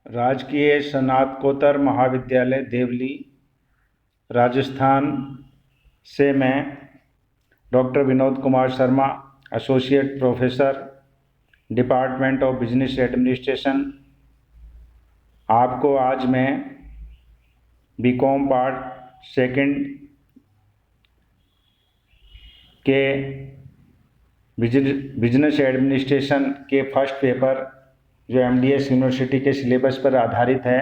राजकीय स्नातकोत्तर महाविद्यालय देवली राजस्थान से मैं doctor Vinod Kumar Sharma, associate professor, department of business administration, आपको आज मैं बीकॉम पार्ट सेकंड के बिजनेस एडमिनिस्ट्रेशन के फर्स्ट पेपर जो एमडीएस यूनिवर्सिटी के सिलेबस पर आधारित है,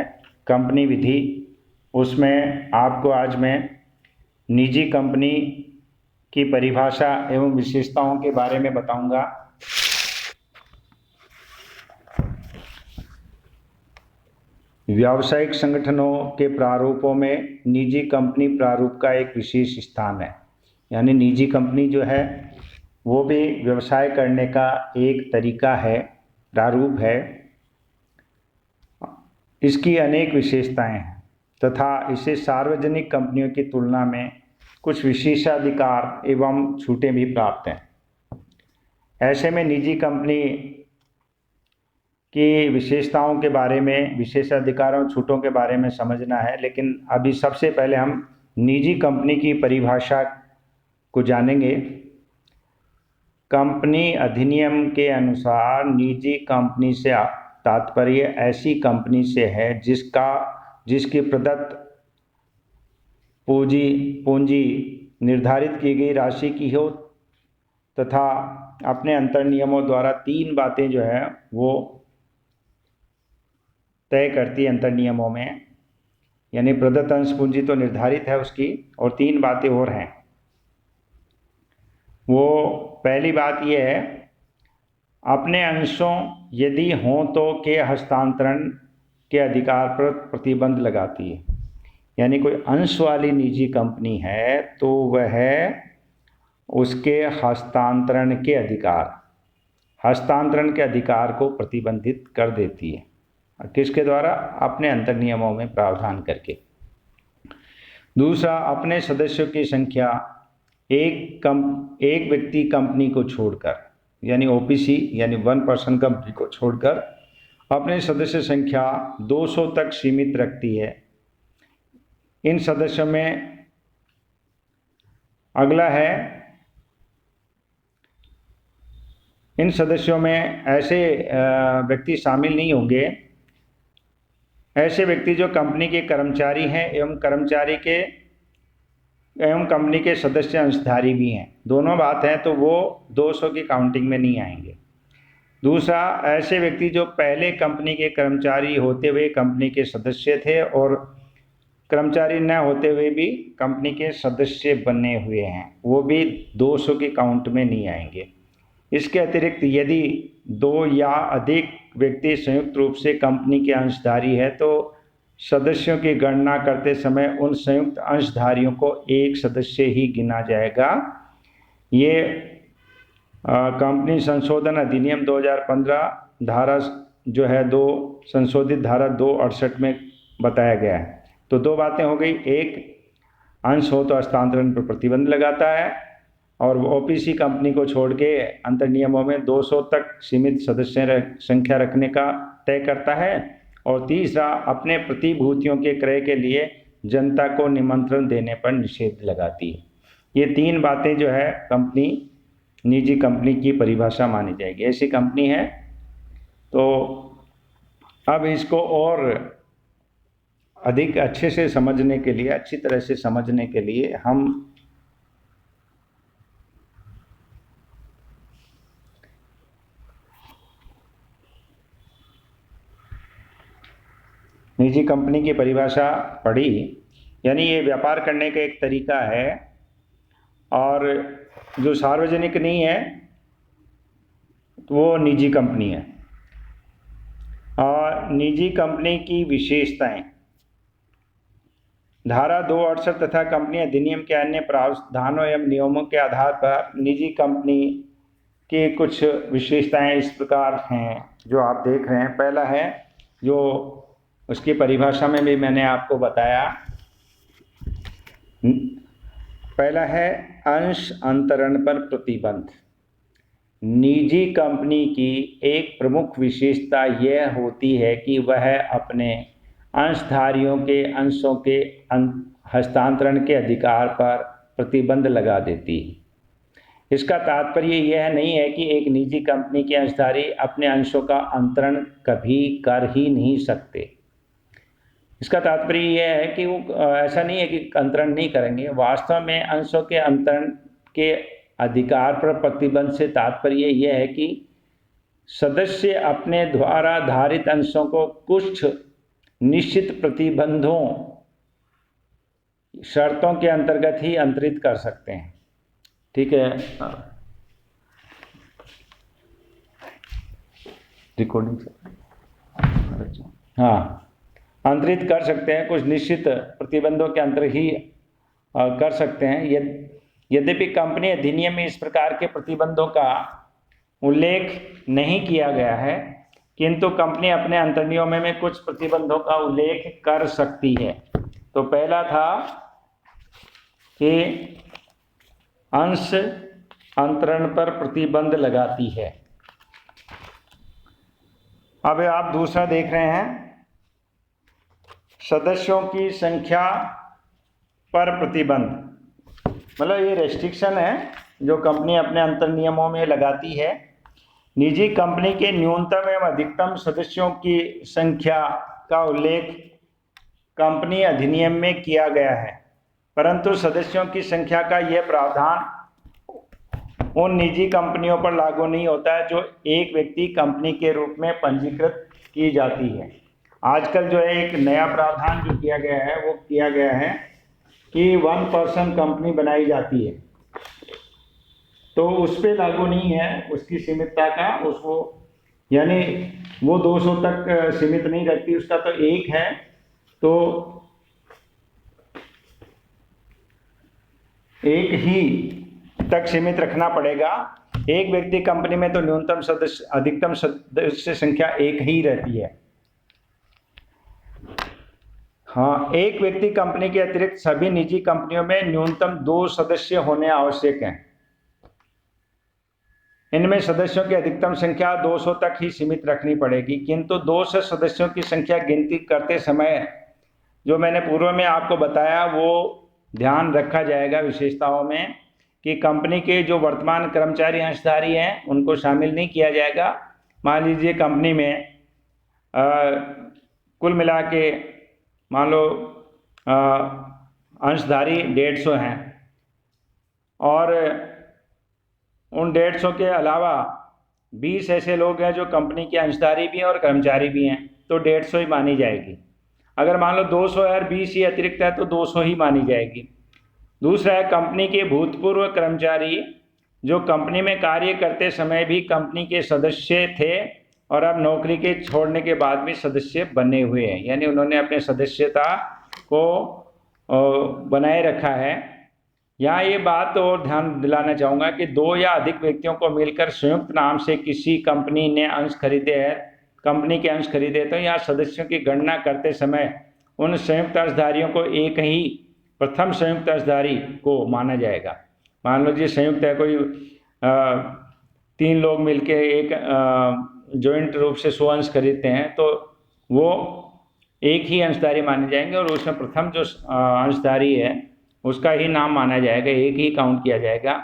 कंपनी विधि, उसमें आपको आज मैं निजी कंपनी की परिभाषा एवं विशेषताओं के बारे में बताऊंगा। व्यावसायिक संगठनों के प्रारूपों में निजी कंपनी प्रारूप का एक विशेष स्थान है। यानी निजी कंपनी जो है वो भी व्यवसाय करने का एक तरीका है, प्रारूप है। इसकी अनेक विशेषताएं हैं तथा इसे सार्वजनिक कंपनियों की तुलना में कुछ विशेषाधिकार एवं छूटें भी प्राप्त हैं। ऐसे में निजी कंपनी की विशेषताओं के बारे में, विशेषाधिकारों छूटों के बारे में समझना है। लेकिन अभी सबसे पहले हम निजी कंपनी की परिभाषा को जानेंगे। कंपनी अधिनियम के अनुसार निजी कंपनी से तात्पर्य ऐसी कंपनी से है जिसकी प्रदत्त पूंजी निर्धारित की गई राशि की हो तथा अपने अंतर नियमों द्वारा तीन बातें जो है वो तय करती है अंतर नियमों में। यानी प्रदत्त अंश पूंजी तो निर्धारित है उसकी, और तीन बातें और हैं। वो पहली बात यह है, अपने अंशों यदि हों तो के हस्तांतरण के अधिकार पर प्रतिबंध लगाती है। यानी कोई अंश वाली निजी कंपनी है तो वह उसके हस्तांतरण के अधिकार को प्रतिबंधित कर देती है। किसके द्वारा? अपने अंतर नियमों में प्रावधान करके। दूसरा, अपने सदस्यों की संख्या एक व्यक्ति कंपनी को छोड़कर, यानी ओपीसी यानी वन पर्सन कंपनी को छोड़कर अपने सदस्य संख्या 200 तक सीमित रखती है। इन सदस्यों में अगला है, इन सदस्यों में ऐसे व्यक्ति शामिल नहीं होंगे, ऐसे व्यक्ति जो कंपनी के कर्मचारी हैं एवं कंपनी के सदस्य अंशधारी भी हैं। दोनों बात हैं तो वो 200 की काउंटिंग में नहीं आएंगे। दूसरा, ऐसे व्यक्ति जो पहले कंपनी के कर्मचारी होते हुए कंपनी के सदस्य थे और कर्मचारी न होते हुए भी कंपनी के सदस्य बने हुए हैं, वो भी 200 की काउंट में नहीं आएंगे। इसके अतिरिक्त यदि दो या अधिक व्यक्ति संयुक्त रूप से कंपनी के अंशधारी है तो सदस्यों की गणना करते समय उन संयुक्त अंशधारियों को एक सदस्य ही गिना जाएगा। ये कंपनी संशोधन अधिनियम 2015 धारा जो है संशोधित धारा 268 में बताया गया है। तो दो बातें हो गई, एक अंश हो तो हस्तांतरण पर प्रतिबंध लगाता है और ओपीसी कंपनी को छोड़ के अंतर नियमों में 200 तक सीमित सदस्य संख्या रखने का तय करता है। और तीसरा, अपने प्रतिभूतियों के क्रय के लिए जनता को निमंत्रण देने पर निषेध लगाती है। ये तीन बातें जो है निजी कंपनी की परिभाषा मानी जाएगी। ऐसी कंपनी है। तो अब इसको और अधिक अच्छे से समझने के लिए, अच्छी तरह से समझने के लिए हम निजी कंपनी की परिभाषा पढ़ी। यानी ये व्यापार करने का एक तरीका है और जो सार्वजनिक नहीं है तो वो निजी कंपनी है। और निजी कंपनी की विशेषताएं, धारा 268 तथा कंपनी अधिनियम के अन्य प्रावधानों एवं नियमों के आधार पर निजी कंपनी की कुछ विशेषताएं इस प्रकार हैं जो आप देख रहे हैं। पहला है, जो उसकी परिभाषा में भी मैंने आपको बताया, पहला है अंश अंतरण पर प्रतिबंध। निजी कंपनी की एक प्रमुख विशेषता यह होती है कि वह अपने अंशधारियों के अंशों के हस्तांतरण के अधिकार पर प्रतिबंध लगा देती है। इसका तात्पर्य यह नहीं है कि एक निजी कंपनी के अंशधारी अपने अंशों का अंतरण कभी कर ही नहीं सकते। इसका तात्पर्य यह है कि वो ऐसा नहीं है कि अंतरण नहीं करेंगे। वास्तव में अंशों के अंतरण के अधिकार पर प्रतिबंध से तात्पर्य यह है कि सदस्य अपने द्वारा धारित अंशों को कुछ निश्चित प्रतिबंधों शर्तों के अंतर्गत ही अंतरित कर सकते हैं। ठीक है, रिकॉर्डिंग से हाँ, अंतरित कर सकते हैं, कुछ निश्चित प्रतिबंधों के अंतर ही कर सकते हैं। यद्यपि कंपनी अधिनियम में इस प्रकार के प्रतिबंधों का उल्लेख नहीं किया गया है, किंतु कंपनी अपने अंतर्नियमों में कुछ प्रतिबंधों का उल्लेख कर सकती है। तो पहला था कि अंश अंतरण पर प्रतिबंध लगाती है। अब आप दूसरा देख रहे हैं, सदस्यों की संख्या पर प्रतिबंध। मतलब ये रेस्ट्रिक्शन है जो कंपनी अपने अंतर्नियमों में लगाती है। निजी कंपनी के न्यूनतम एवं अधिकतम सदस्यों की संख्या का उल्लेख कंपनी अधिनियम में किया गया है, परंतु सदस्यों की संख्या का यह प्रावधान उन निजी कंपनियों पर लागू नहीं होता है जो एक व्यक्ति कंपनी के रूप में पंजीकृत की जाती है। आजकल जो है एक नया प्रावधान जो किया गया है, वो किया गया है कि 1 पर्सन कंपनी बनाई जाती है, तो उस पर लागू नहीं है उसकी सीमितता का, उसको यानी वो 200 तक सीमित नहीं रखती, उसका तो एक है, तो एक ही तक सीमित रखना पड़ेगा। एक व्यक्ति कंपनी में तो न्यूनतम सदस्य अधिकतम सदस्य संख्या एक ही रहती है। हाँ, एक व्यक्ति कंपनी के अतिरिक्त सभी निजी कंपनियों में न्यूनतम 2 सदस्य होने आवश्यक हैं। इनमें सदस्यों की अधिकतम संख्या 200 तक ही सीमित रखनी पड़ेगी, किंतु 200 सदस्यों की संख्या गिनती करते समय जो मैंने पूर्व में आपको बताया वो ध्यान रखा जाएगा विशेषताओं में कि कंपनी के जो वर्तमान कर्मचारी अंशधारी हैं उनको शामिल नहीं किया जाएगा। मान लीजिए कंपनी में कुल मिला के मान लो अंशधारी 150 हैं और उन 150 के अलावा 20 ऐसे लोग हैं जो कंपनी के अंशधारी भी हैं और कर्मचारी भी हैं, तो 150 ही मानी जाएगी। अगर मान लो 200 है और 20 ही अतिरिक्त है तो 200 ही मानी जाएगी। दूसरा है कंपनी के भूतपूर्व कर्मचारी जो कंपनी में कार्य करते समय भी कंपनी के सदस्य थे और अब नौकरी के छोड़ने के बाद भी सदस्य बने हुए हैं, यानी उन्होंने अपने सदस्यता को बनाए रखा है। यहाँ ये बात और ध्यान दिलाना चाहूँगा कि 2 या अधिक व्यक्तियों को मिलकर संयुक्त नाम से किसी कंपनी ने अंश खरीदे हैं, कंपनी के अंश खरीदे, तो यहाँ सदस्यों की गणना करते समय उन संयुक्त अंशधारियों को एक ही प्रथम संयुक्त अंशधारी को माना जाएगा। मान लो जी संयुक्त है, कोई 3 लोग मिलके एक जॉइंट रूप से 100 अंश खरीदते हैं तो वो एक ही अंशधारी माने जाएंगे और उसमें प्रथम जो अंशधारी है उसका ही नाम माना जाएगा, एक ही काउंट किया जाएगा।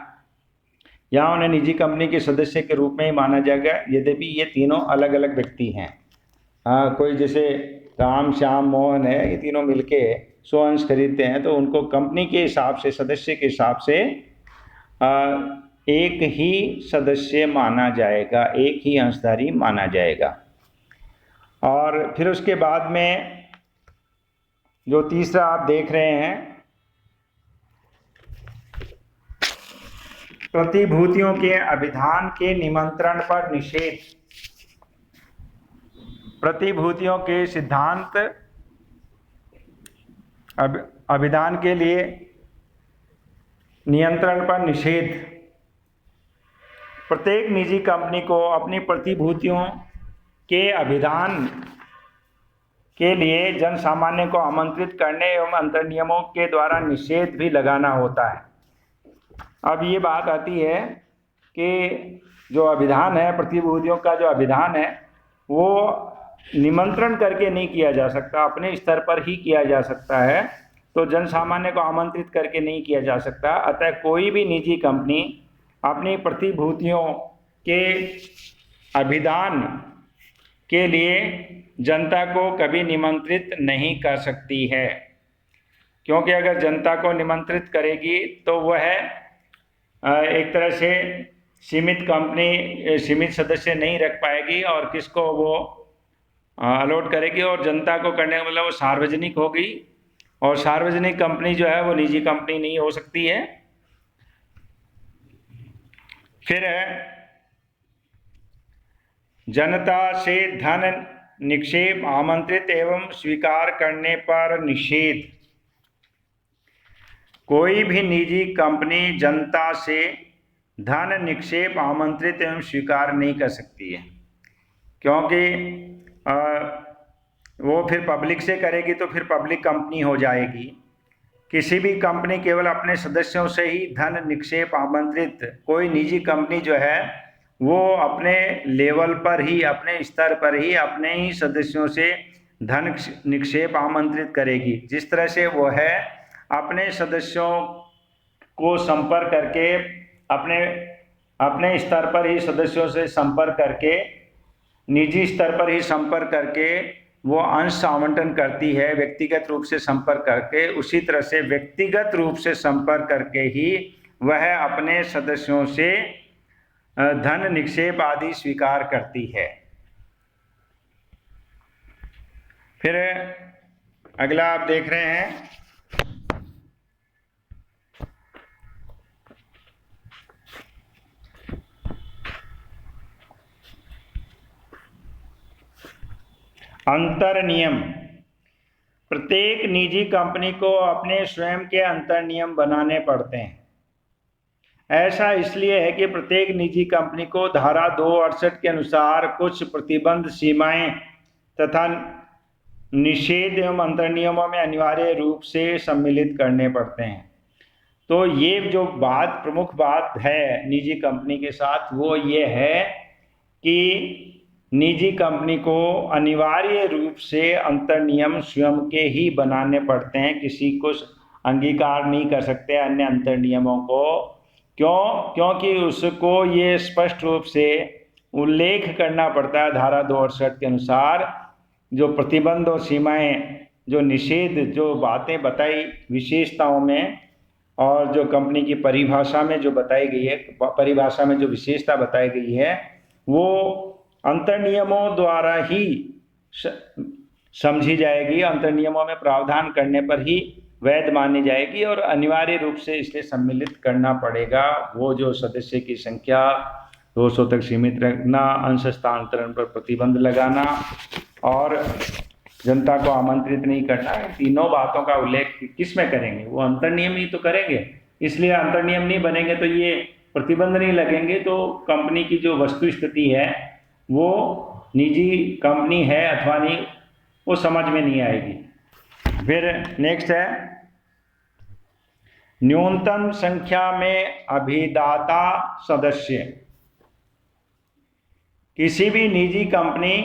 यहाँ उन्हें निजी कंपनी के सदस्य के रूप में ही माना जाएगा, यद्यपि ये तीनों अलग अलग व्यक्ति हैं। कोई जैसे राम श्याम मोहन है, ये तीनों मिलके 100 अंश खरीदते हैं तो उनको कंपनी के हिसाब से सदस्य के हिसाब से एक ही सदस्य माना जाएगा, एक ही अंशधारी माना जाएगा। और फिर उसके बाद में जो तीसरा आप देख रहे हैं, प्रतिभूतियों के अभिधान के निमंत्रण पर निषेध। प्रतिभूतियों के सिद्धांत अभिधान के लिए नियंत्रण पर निषेध। प्रत्येक निजी कंपनी को अपनी प्रतिभूतियों के अभिधान के लिए जन सामान्य को आमंत्रित करने एवं अंतर्नियमों के द्वारा निषेध भी लगाना होता है। अब ये बात आती है कि जो अभिधान है, प्रतिभूतियों का जो अभिधान है, वो निमंत्रण करके नहीं किया जा सकता, अपने स्तर पर ही किया जा सकता है। तो जन सामान्य को आमंत्रित करके नहीं किया जा सकता। अतः कोई भी निजी कंपनी अपनी प्रतिभूतियों के अभिदान के लिए जनता को कभी निमंत्रित नहीं कर सकती है, क्योंकि अगर जनता को निमंत्रित करेगी तो वह एक तरह से सीमित कंपनी, सीमित सदस्य नहीं रख पाएगी और किसको वो अलॉट करेगी, और जनता को करने का मतलब वो सार्वजनिक होगी, और सार्वजनिक कंपनी जो है वो निजी कंपनी नहीं हो सकती है। फिर है जनता से धन निक्षेप आमंत्रित एवं स्वीकार करने पर निषेध। कोई भी निजी कंपनी जनता से धन निक्षेप आमंत्रित एवं स्वीकार नहीं कर सकती है, क्योंकि वो फिर पब्लिक से करेगी तो फिर पब्लिक कंपनी हो जाएगी। किसी भी कंपनी केवल अपने सदस्यों से ही धन निक्षेप आमंत्रित, कोई निजी कंपनी जो है वो अपने लेवल पर ही, अपने स्तर पर ही अपने ही सदस्यों से धन निक्षेप आमंत्रित करेगी। जिस तरह से वो है अपने सदस्यों को संपर्क करके, अपने स्तर पर ही सदस्यों से संपर्क करके, निजी स्तर पर ही संपर्क करके वो अंश आवंटन करती है, व्यक्तिगत रूप से संपर्क करके। उसी तरह से व्यक्तिगत रूप से संपर्क करके ही वह अपने सदस्यों से धन निक्षेप आदि स्वीकार करती है। फिर अगला आप देख रहे हैं अंतर नियम। प्रत्येक निजी कंपनी को अपने स्वयं के अंतर नियम बनाने पड़ते हैं। ऐसा इसलिए है कि प्रत्येक निजी कंपनी को धारा 268 के अनुसार कुछ प्रतिबंध, सीमाएं तथा निषेध एवं अंतर नियमों में अनिवार्य रूप से सम्मिलित करने पड़ते हैं। तो ये जो बात, प्रमुख बात है निजी कंपनी के साथ, वो ये है कि निजी कंपनी को अनिवार्य रूप से अंतर नियम स्वयं के ही बनाने पड़ते हैं, किसी को अंगीकार नहीं कर सकते अन्य अंतर नियमों को। क्यों? क्योंकि उसको ये स्पष्ट रूप से उल्लेख करना पड़ता है धारा 268 के अनुसार, जो प्रतिबंध और सीमाएं, जो निषेध, जो बातें बताई विशेषताओं में, और जो कंपनी की परिभाषा में जो बताई गई है, परिभाषा में जो विशेषता बताई गई है, वो अंतर नियमों द्वारा ही समझी जाएगी, अंतर नियमों में प्रावधान करने पर ही वैध मानी जाएगी, और अनिवार्य रूप से इसलिए सम्मिलित करना पड़ेगा। वो जो सदस्य की संख्या 200 तक सीमित रखना, अंश हस्तांतरण पर प्रतिबंध लगाना और जनता को आमंत्रित नहीं करना, तीनों बातों का उल्लेख किस में करेंगे? वो अंतर नियम ही तो करेंगे। इसलिए अंतर नियम नहीं बनेंगे तो ये प्रतिबंध नहीं लगेंगे, तो कंपनी की जो वस्तु स्थिति है वो निजी कंपनी है अथवा नहीं, वो समझ में नहीं आएगी। फिर नेक्स्ट है न्यूनतम संख्या में अभिदाता सदस्य। किसी भी निजी कंपनी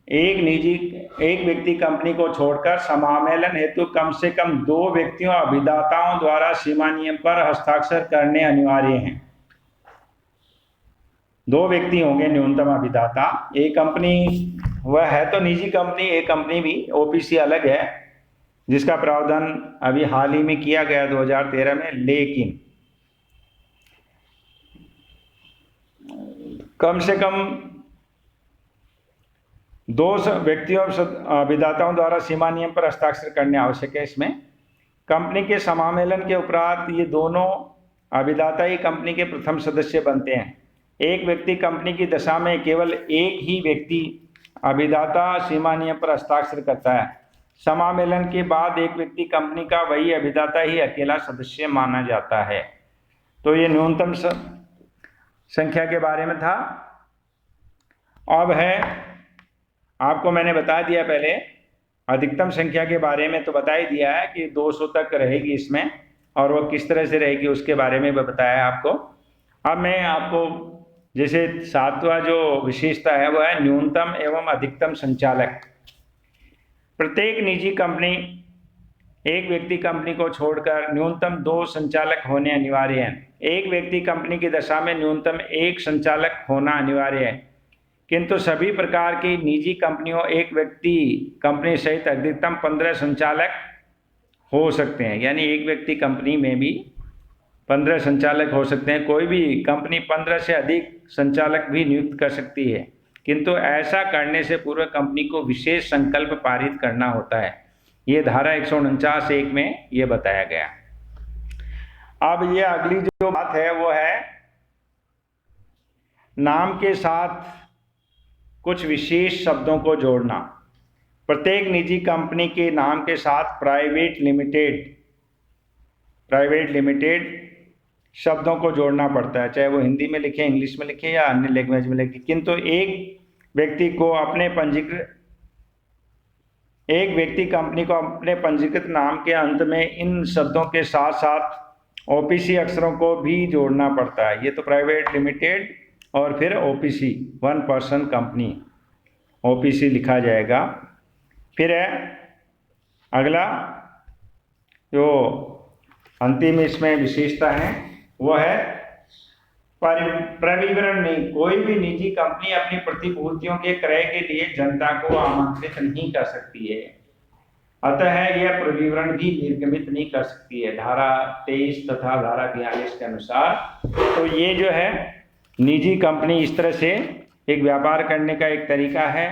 एक व्यक्ति कंपनी को छोड़कर समामेलन हेतु कम से कम 2 व्यक्तियों अभिदाताओं द्वारा सीमा नियम पर हस्ताक्षर करने अनिवार्य हैं। 2 व्यक्ति होंगे न्यूनतम अभिदाता। एक कंपनी वह है तो निजी कंपनी, एक कंपनी भी ओपीसी अलग है, जिसका प्रावधान अभी हाल ही में किया गया 2013 में, लेकिन कम से कम 2 व्यक्तियों अभिदाताओं द्वारा सीमा नियम पर हस्ताक्षर करने आवश्यक है। इसमें कंपनी के समामेलन के उपरांत ये दोनों अभिदाता ही कंपनी के प्रथम सदस्य बनते हैं। एक व्यक्ति कंपनी की दशा में केवल एक ही व्यक्ति अभिदाता सीमा नियम पर हस्ताक्षर करता है। समामेलन के बाद एक व्यक्ति कंपनी का वही अभिदाता ही अकेला सदस्य माना जाता है। तो ये न्यूनतम संख्या के बारे में था। अब है, आपको मैंने बता दिया पहले, अधिकतम संख्या के बारे में तो बता ही दिया है कि 200 तक रहेगी इसमें, और वो किस तरह से रहेगी उसके बारे में भी बताया है आपको। अब मैं आपको जैसे सातवां जो विशेषता है वो है न्यूनतम एवं अधिकतम संचालक। प्रत्येक निजी कंपनी एक व्यक्ति कंपनी को छोड़कर न्यूनतम 2 संचालक होने अनिवार्य हैं। एक व्यक्ति कंपनी की दशा में न्यूनतम 1 संचालक होना अनिवार्य है, किंतु सभी प्रकार की निजी कंपनियों एक व्यक्ति कंपनी सहित अधिकतम 15 संचालक हो सकते हैं। यानी एक व्यक्ति कंपनी में भी 15 संचालक हो सकते हैं। कोई भी कंपनी 15 से अधिक संचालक भी नियुक्त कर सकती है, किंतु ऐसा करने से पूर्व कंपनी को विशेष संकल्प पारित करना होता है। ये धारा 149(1) में ये बताया गया। अब ये अगली जो बात है वो है नाम के साथ कुछ विशेष शब्दों को जोड़ना। प्रत्येक निजी कंपनी के नाम के साथ प्राइवेट लिमिटेड शब्दों को जोड़ना पड़ता है, चाहे वो हिंदी में लिखे, इंग्लिश में लिखे या अन्य लैंग्वेज में लिखे। किंतु एक व्यक्ति कंपनी को अपने पंजीकृत नाम के अंत में इन शब्दों के साथ साथ ओपीसी अक्षरों को भी जोड़ना पड़ता है। ये तो प्राइवेट लिमिटेड और फिर ओपीसी, 1 पर्सन कंपनी, ओपीसी लिखा जाएगा। फिर है अगला जो अंतिम इसमें विशेषता है वो है प्रविवरण नहीं। कोई भी निजी कंपनी अपनी प्रतिभूतियों के क्रय के लिए जनता को आमंत्रित नहीं कर सकती है, अतः यह प्रविवरण भी निर्गमित नहीं कर सकती है धारा 23 तथा धारा 42 के अनुसार। तो ये जो है निजी कंपनी इस तरह से एक व्यापार करने का एक तरीका है,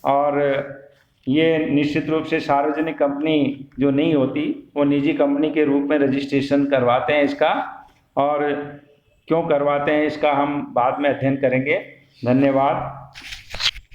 और ये निश्चित रूप से सार्वजनिक कंपनी जो नहीं होती वो निजी कंपनी के रूप में रजिस्ट्रेशन करवाते हैं इसका, और क्यों करवाते हैं इसका हम बाद में अध्ययन करेंगे। धन्यवाद।